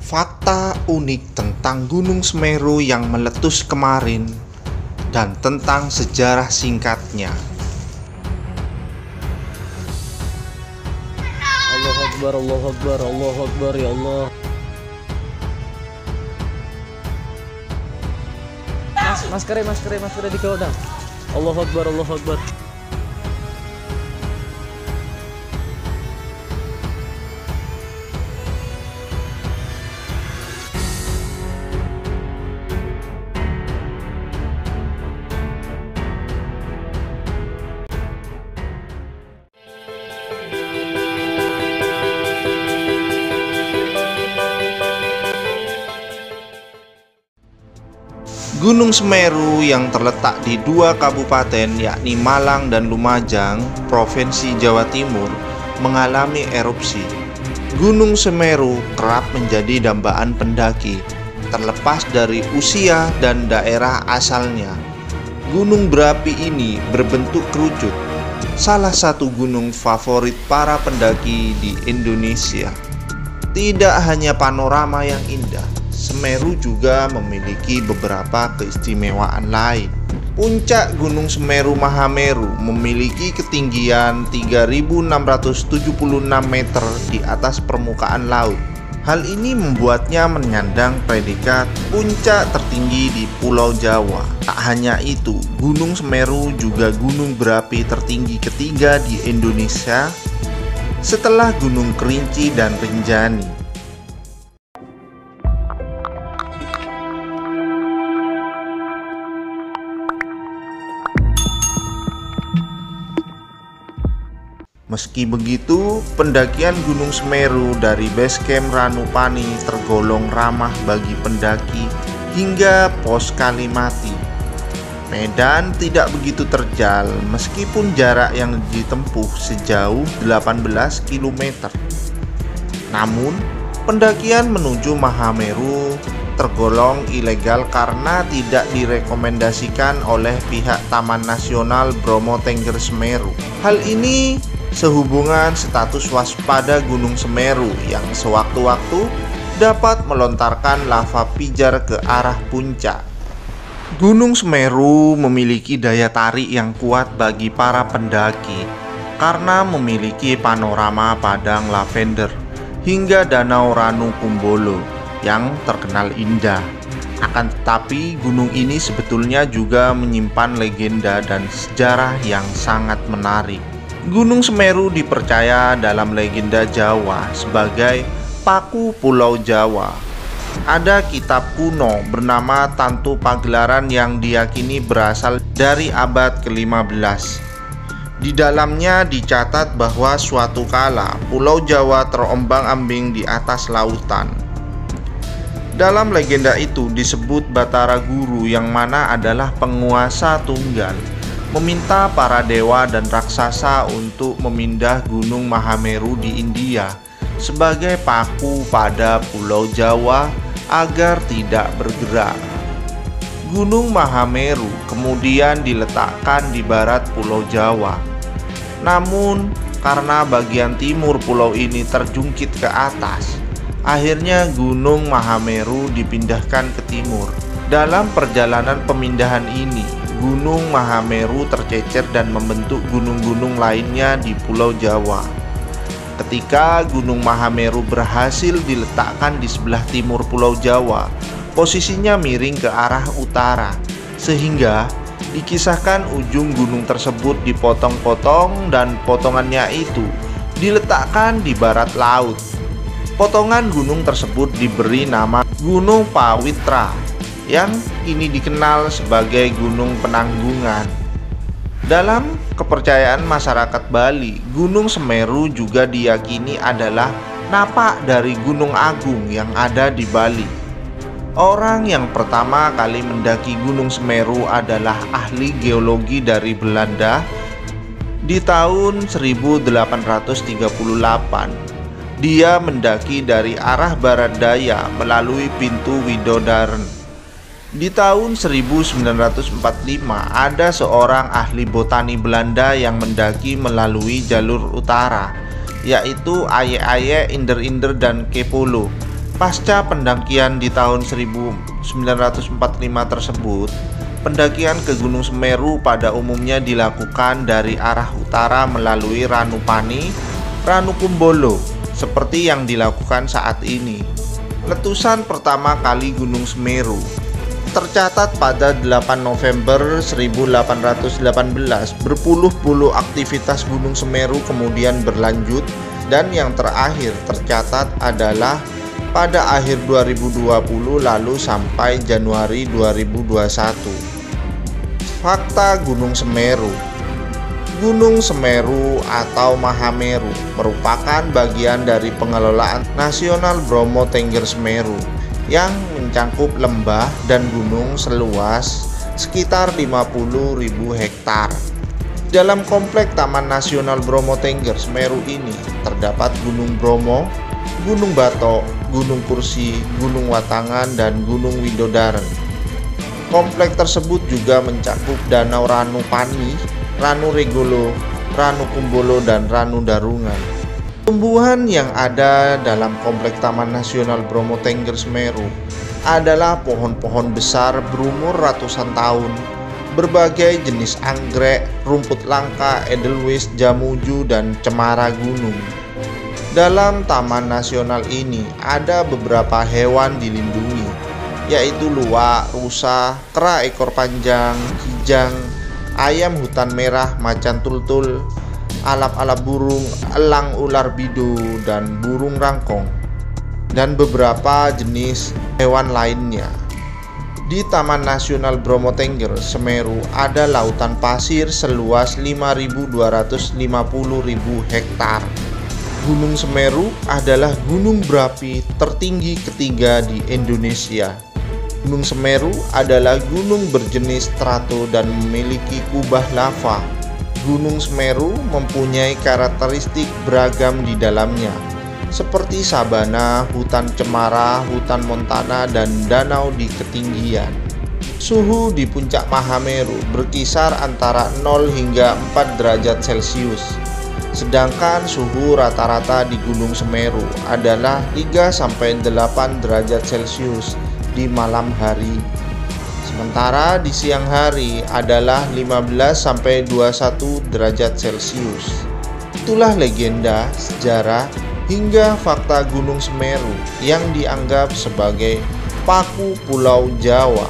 Fakta unik tentang Gunung Semeru yang meletus kemarin dan tentang sejarah singkatnya. Allahu Akbar, Allahu Akbar, Allahu Akbar, ya Allah. Maskernya dikeluarkan. Allahu Akbar, Allahu Akbar. Gunung Semeru yang terletak di dua kabupaten yakni Malang dan Lumajang, Provinsi Jawa Timur, mengalami erupsi. Gunung Semeru kerap menjadi dambaan pendaki, terlepas dari usia dan daerah asalnya. Gunung berapi ini berbentuk kerucut, salah satu gunung favorit para pendaki di Indonesia. Tidak hanya panorama yang indah, Semeru juga memiliki beberapa keistimewaan lain. Puncak Gunung Semeru Mahameru memiliki ketinggian 3.676 meter di atas permukaan laut. Hal ini membuatnya menyandang predikat puncak tertinggi di Pulau Jawa. Tak hanya itu, Gunung Semeru juga gunung berapi tertinggi ketiga di Indonesia setelah Gunung Kerinci dan Rinjani. Meski begitu, pendakian Gunung Semeru dari base camp Ranupani tergolong ramah bagi pendaki hingga pos Kalimati. Medan tidak begitu terjal meskipun jarak yang ditempuh sejauh 18 km. Namun, pendakian menuju Mahameru tergolong ilegal karena tidak direkomendasikan oleh pihak Taman Nasional Bromo Tengger Semeru. Hal ini sehubungan status waspada Gunung Semeru yang sewaktu-waktu dapat melontarkan lava pijar ke arah puncak. Gunung Semeru memiliki daya tarik yang kuat bagi para pendaki karena memiliki panorama padang lavender hingga Danau Ranu Kumbolo yang terkenal indah. Akan tetapi, gunung ini sebetulnya juga menyimpan legenda dan sejarah yang sangat menarik. Gunung Semeru dipercaya dalam legenda Jawa sebagai paku Pulau Jawa. Ada kitab kuno bernama Tantu Pagelaran yang diyakini berasal dari abad ke-15. Di dalamnya dicatat bahwa suatu kala Pulau Jawa terombang-ambing di atas lautan. Dalam legenda itu disebut Batara Guru yang mana adalah penguasa tunggal meminta para dewa dan raksasa untuk memindah Gunung Mahameru di India sebagai paku pada Pulau Jawa agar tidak bergerak. Gunung Mahameru kemudian diletakkan di barat Pulau Jawa. Namun, karena bagian timur pulau ini terjungkit ke atas, akhirnya Gunung Mahameru dipindahkan ke timur. Dalam perjalanan pemindahan ini, Gunung Mahameru tercecer dan membentuk gunung-gunung lainnya di Pulau Jawa. Ketika Gunung Mahameru berhasil diletakkan di sebelah timur Pulau Jawa, posisinya miring ke arah utara, sehingga dikisahkan ujung gunung tersebut dipotong-potong dan potongannya itu diletakkan di barat laut. Potongan gunung tersebut diberi nama Gunung Pawitra yang kini dikenal sebagai Gunung Penanggungan. Dalam kepercayaan masyarakat Bali, Gunung Semeru juga diyakini adalah napak dari Gunung Agung yang ada di Bali. Orang yang pertama kali mendaki Gunung Semeru adalah ahli geologi dari Belanda di tahun 1838. Dia mendaki dari arah barat daya melalui pintu Widodaren. Di tahun 1945 ada seorang ahli botani Belanda yang mendaki melalui jalur utara, yaitu Aye-Aye, Inder-Inder, dan Kepolo. Pasca pendakian di tahun 1945 tersebut, pendakian ke Gunung Semeru pada umumnya dilakukan dari arah utara melalui Ranupani, Ranukumbolo, seperti yang dilakukan saat ini. Letusan pertama kali Gunung Semeru tercatat pada 8 November 1818. Berpuluh-puluh aktivitas Gunung Semeru kemudian berlanjut, dan yang terakhir tercatat adalah pada akhir 2020 lalu sampai Januari 2021. Fakta Gunung Semeru. Gunung Semeru atau Mahameru merupakan bagian dari pengelolaan Nasional Bromo Tengger Semeru yang mencangkup lembah dan gunung seluas sekitar 50.000 hektar. Dalam komplek Taman Nasional Bromo Tengger Semeru ini terdapat Gunung Bromo, Gunung Batok, Gunung Kursi, Gunung Watangan, dan Gunung Widodaren. Komplek tersebut juga mencakup Danau Ranupani, Ranu Regolo, Ranukumbolo, dan Ranu Darungan. Tumbuhan yang ada dalam komplek Taman Nasional Bromo Tengger Semeru adalah pohon-pohon besar berumur ratusan tahun, berbagai jenis anggrek, rumput langka, edelweiss, jamuju, dan cemara gunung. Dalam taman nasional ini ada beberapa hewan dilindungi, yaitu luwak, rusa, kera ekor panjang, kijang, ayam hutan merah, macan tultul, alap-alap burung, elang ular bido, dan burung rangkong, dan beberapa jenis hewan lainnya. Di Taman Nasional Bromo Tengger Semeru ada lautan pasir seluas 5.250.000 hektar. Gunung Semeru adalah gunung berapi tertinggi ketiga di Indonesia. Gunung Semeru adalah gunung berjenis strato dan memiliki kubah lava. Gunung Semeru mempunyai karakteristik beragam di dalamnya, seperti sabana, hutan cemara, hutan montana, dan danau di ketinggian. Suhu di puncak Mahameru berkisar antara 0 hingga 4 derajat Celcius. Sedangkan suhu rata-rata di Gunung Semeru adalah 3-8 derajat Celcius di malam hari. Sementara di siang hari adalah 15-21 derajat Celcius. Itulah legenda, sejarah, hingga fakta Gunung Semeru yang dianggap sebagai paku Pulau Jawa.